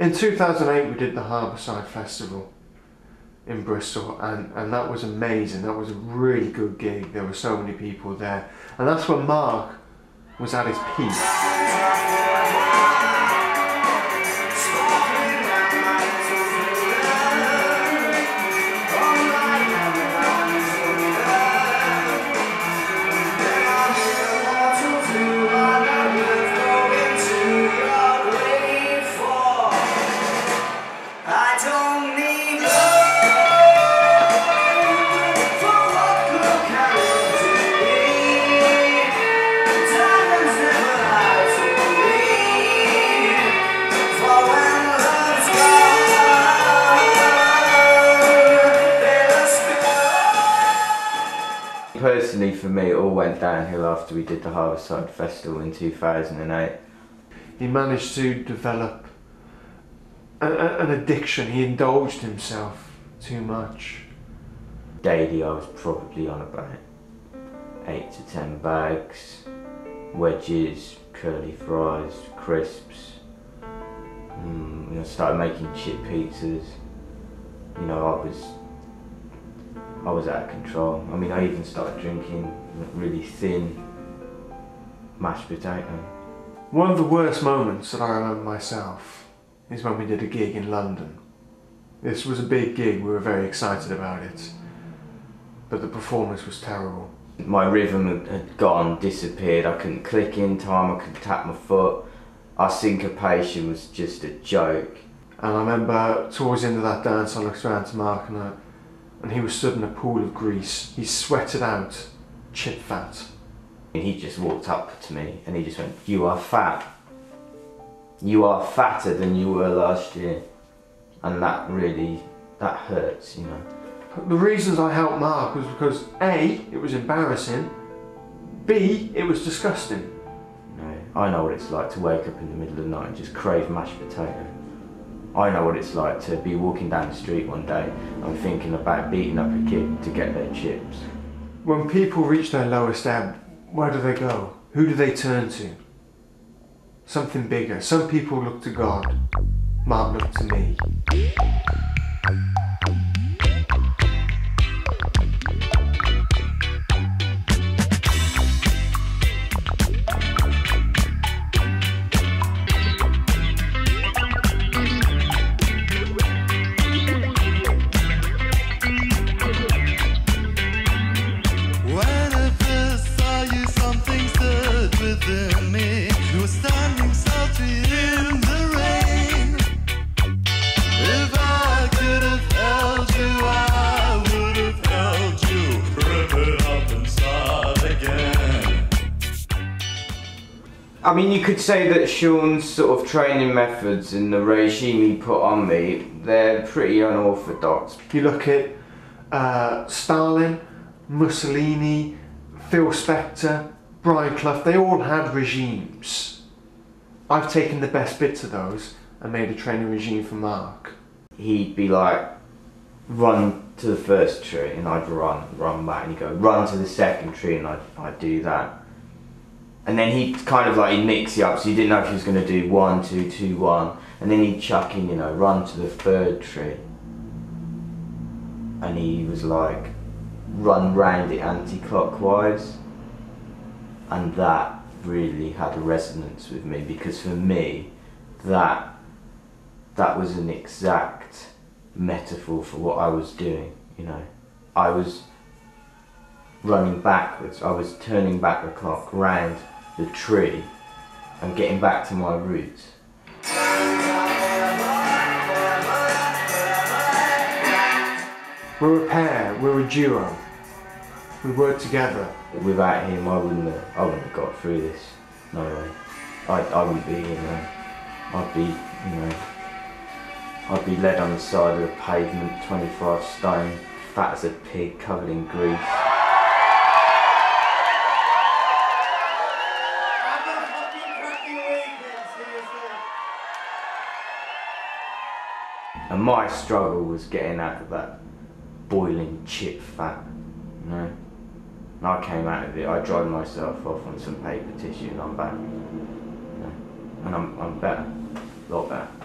In 2008 we did the Harbourside Festival in Bristol, and that was amazing. That was a really good gig. There were so many people there, and that's when Mark was at his peak. Personally, for me, it all went downhill after we did the Harbourside Festival in 2008. He managed to develop an addiction. He indulged himself too much. Daily, I was probably on about 8 to 10 bags, wedges, curly fries, crisps. I started making chip pizzas. You know, I was out of control. I mean, I even started drinking really thin mashed potato. One of the worst moments that I remember myself is when we did a gig in London. This was a big gig, we were very excited about it, but the performance was terrible. My rhythm had gone, disappeared. I couldn't click in time, I couldn't tap my foot. Our syncopation was just a joke. And I remember towards the end of that dance I looked around to Mark and he was stood in a pool of grease. He sweated out chip fat. And he just walked up to me and he just went, "You are fat. You are fatter than you were last year." And that hurts, you know. The reasons I helped Mark was because A, it was embarrassing, B, it was disgusting. You know, I know what it's like to wake up in the middle of the night and just crave mashed potato. I know what it's like to be walking down the street one day and thinking about beating up a kid to get their chips. When people reach their lowest ebb, where do they go? Who do they turn to? Something bigger. Some people look to God. Mark looked to me. I mean, you could say that Sean's sort of training methods and the regime he put on me, they're pretty unorthodox. You look at Stalin, Mussolini, Phil Spector, Brian Clough, they all had regimes. I've taken the best bits of those and made a training regime for Mark. He'd be like, run to the first tree, and I'd run back, and he'd go, run to the second tree, and I'd do that. And then he'd kind of like, he'd mix you up, so you didn't know if he was going to do 1, 2, 2, 1. And then he'd chuck in, you know, run to the third tree. And he was like, run round it anti-clockwise. And that really had a resonance with me, because for me, that was an exact metaphor for what I was doing, you know. I was running backwards, I was turning back the clock round the tree and getting back to my roots. We're a pair, we're a duo. We work together. Without him, I wouldn't have got through this. No way. I wouldn't be here now. I'd be led on the side of the pavement, 25 stone, fat as a pig, covered in grease. And my struggle was getting out of that boiling chip fat, you know. And I came out of it, I dried myself off on some paper tissue and I'm back. You know? And I'm better, a lot better.